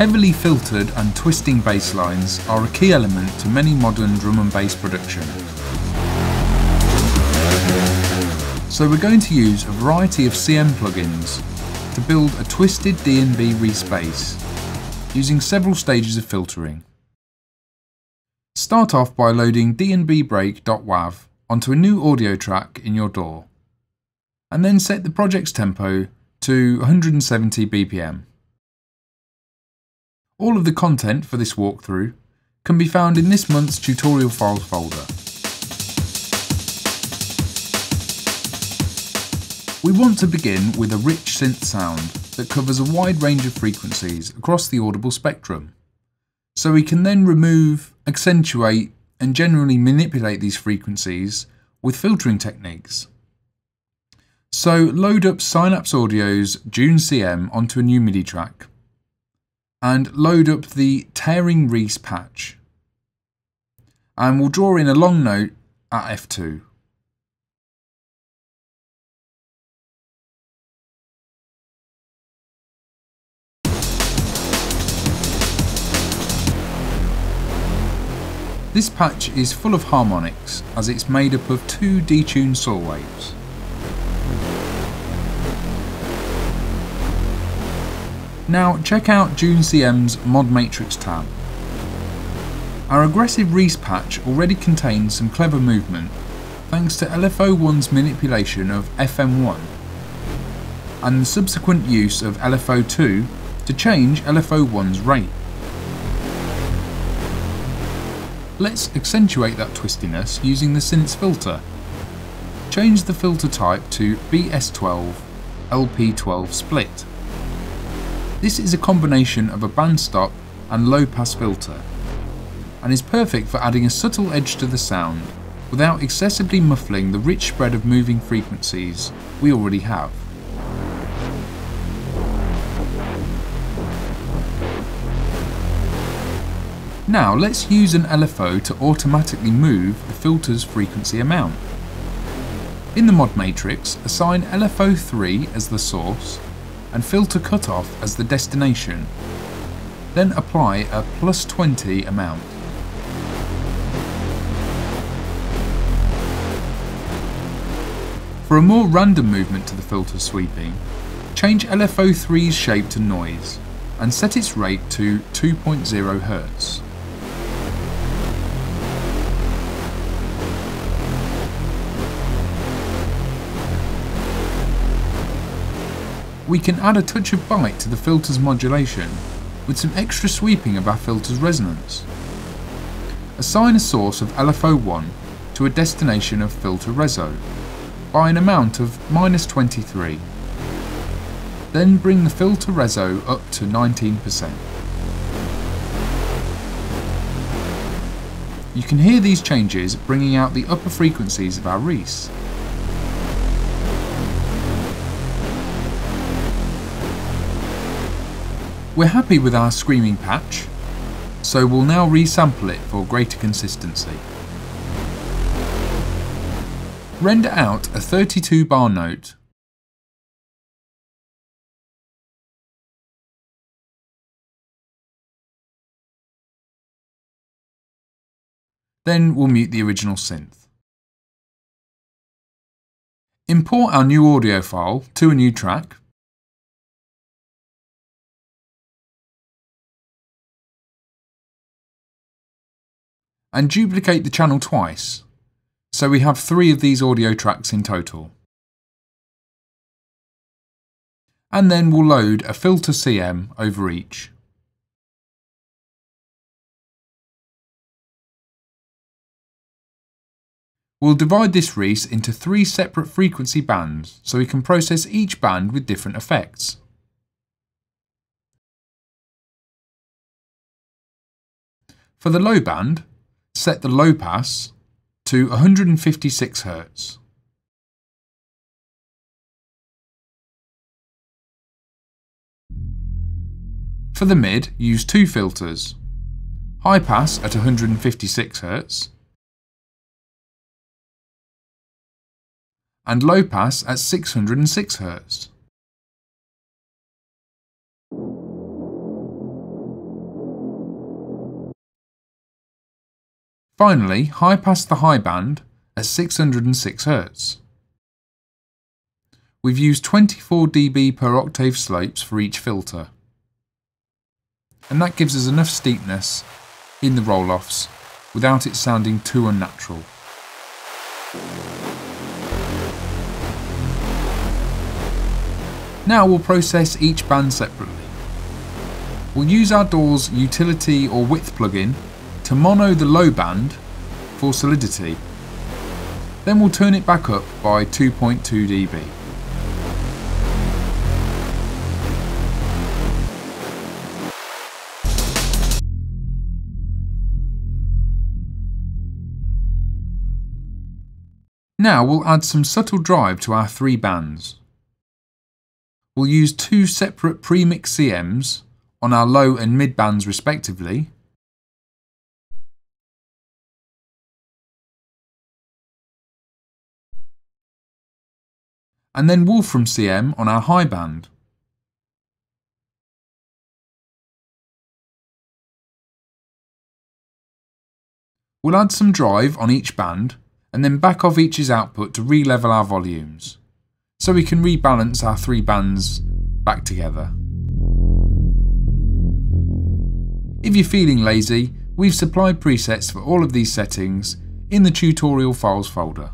Heavily filtered and twisting bass lines are a key element to many modern drum and bass production. So we're going to use a variety of CM plugins to build a twisted DnB reese bass, using several stages of filtering. Start off by loading dnbbreak.wav onto a new audio track in your DAW, and then set the project's tempo to 170 BPM. All of the content for this walkthrough can be found in this month's tutorial files folder. We want to begin with a rich synth sound that covers a wide range of frequencies across the audible spectrum, so we can then remove, accentuate and generally manipulate these frequencies with filtering techniques. So load up Synapse Audio's June CM onto a new MIDI track, and load up the Tearing Reese patch, and we'll draw in a long note at F2. This patch is full of harmonics as it's made up of 2 detuned saw waves. Now check out June CM's Mod Matrix tab. Our aggressive Reese patch already contains some clever movement thanks to LFO1's manipulation of FM1 and the subsequent use of LFO2 to change LFO1's rate. Let's accentuate that twistiness using the synth's filter. Change the filter type to BS12 LP12 split. This is a combination of a bandstop and low-pass filter, and is perfect for adding a subtle edge to the sound without excessively muffling the rich spread of moving frequencies we already have. Now let's use an LFO to automatically move the filter's frequency amount. In the mod matrix, assign LFO3 as the source and filter cutoff as the destination, then apply a +20 amount. For a more random movement to the filter sweeping, change LFO3's shape to noise and set its rate to 2.0 Hz. We can add a touch of bite to the filter's modulation with some extra sweeping of our filter's resonance. Assign a source of LFO1 to a destination of filter reso by an amount of -23. Then bring the filter reso up to 19%. You can hear these changes bringing out the upper frequencies of our reese. We're happy with our screaming patch, so we'll now resample it for greater consistency. Render out a 32 bar note, then we'll mute the original synth. Import our new audio file to a new track, and duplicate the channel twice, so we have 3 of these audio tracks in total. And then we'll load a filter CM over each. We'll divide this reese into 3 separate frequency bands so we can process each band with different effects. For the low band, set the low pass to 156 Hz. For the mid, use 2 filters, high pass at 156 Hz and low pass at 606 Hz. Finally, high pass the high band at 606 Hz. We've used 24 dB per octave slopes for each filter, and that gives us enough steepness in the roll-offs without it sounding too unnatural. Now we'll process each band separately. We'll use our DAW's utility or width plugin to mono the low band for solidity. Then we'll turn it back up by 2.2 dB. Now we'll add some subtle drive to our three bands. We'll use two separate pre-mix CMs on our low and mid bands respectively, and then Wolfram CM on our high band. We'll add some drive on each band and then back off each's output to re-level our volumes, so we can rebalance our three bands back together. If you're feeling lazy, we've supplied presets for all of these settings in the tutorial files folder.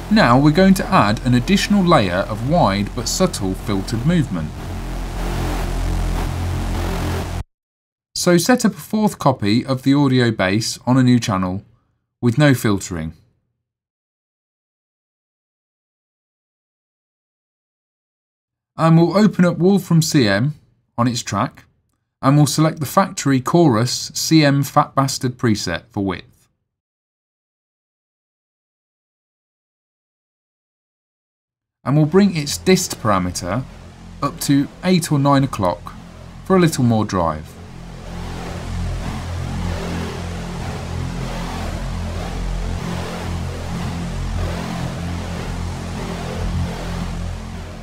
Now we're going to add an additional layer of wide but subtle filtered movement. So set up a fourth copy of the audio base on a new channel with no filtering. And we'll open up Wolfram CM on its track and we'll select the factory chorus CM Fat Bastard preset for width. And we'll bring its dist parameter up to 8 or 9 o'clock for a little more drive.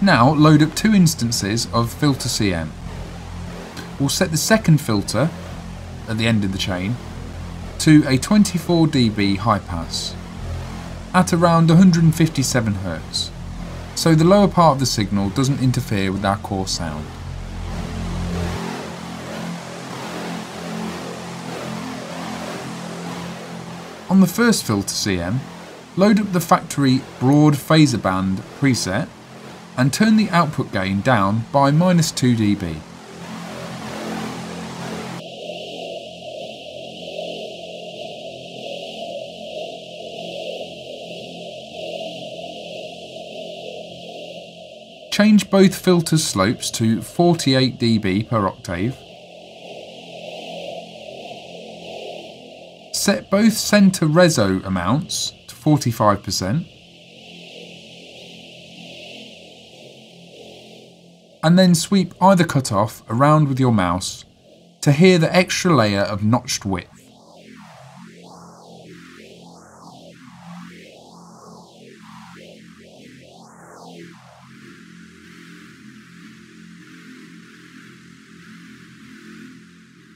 Now load up two instances of filter CM. We'll set the second filter at the end of the chain to a 24 dB high pass at around 157 Hz. So the lower part of the signal doesn't interfere with our core sound. On the first filter CM, load up the factory broad phaser band preset and turn the output gain down by -2 dB. Change both filter slopes to 48 dB per octave. Set both center reso amounts to 45%. And then sweep either cutoff around with your mouse to hear the extra layer of notched width.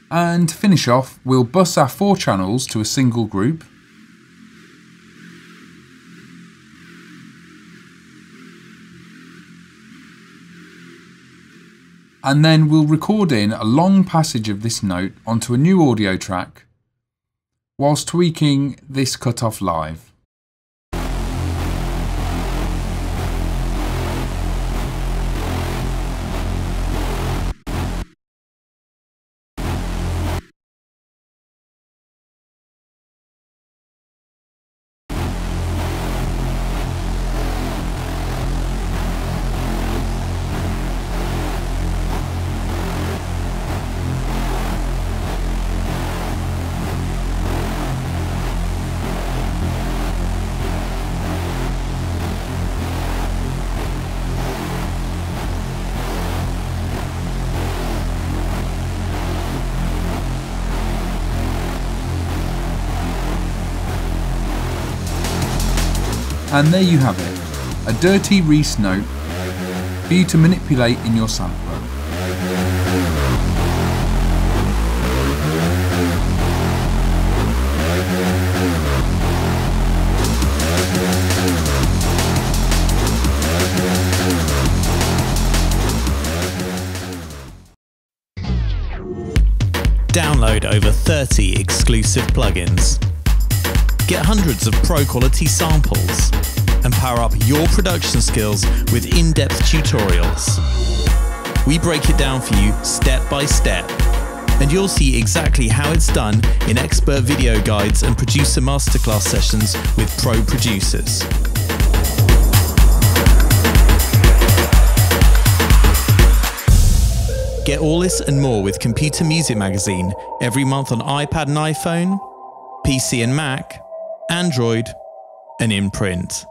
And to finish off, we'll bus our 4 channels to a single group. And then we'll record in a long passage of this note onto a new audio track whilst tweaking this cutoff live. And there you have it, a dirty reese note for you to manipulate in your sampler. Download over 30 exclusive plugins. Get hundreds of pro quality samples and power up your production skills with in-depth tutorials. We break it down for you step by step, and you'll see exactly how it's done in expert video guides and producer masterclass sessions with pro producers. Get all this and more with Computer Music Magazine every month on iPad and iPhone, PC and Mac, Android, and in print.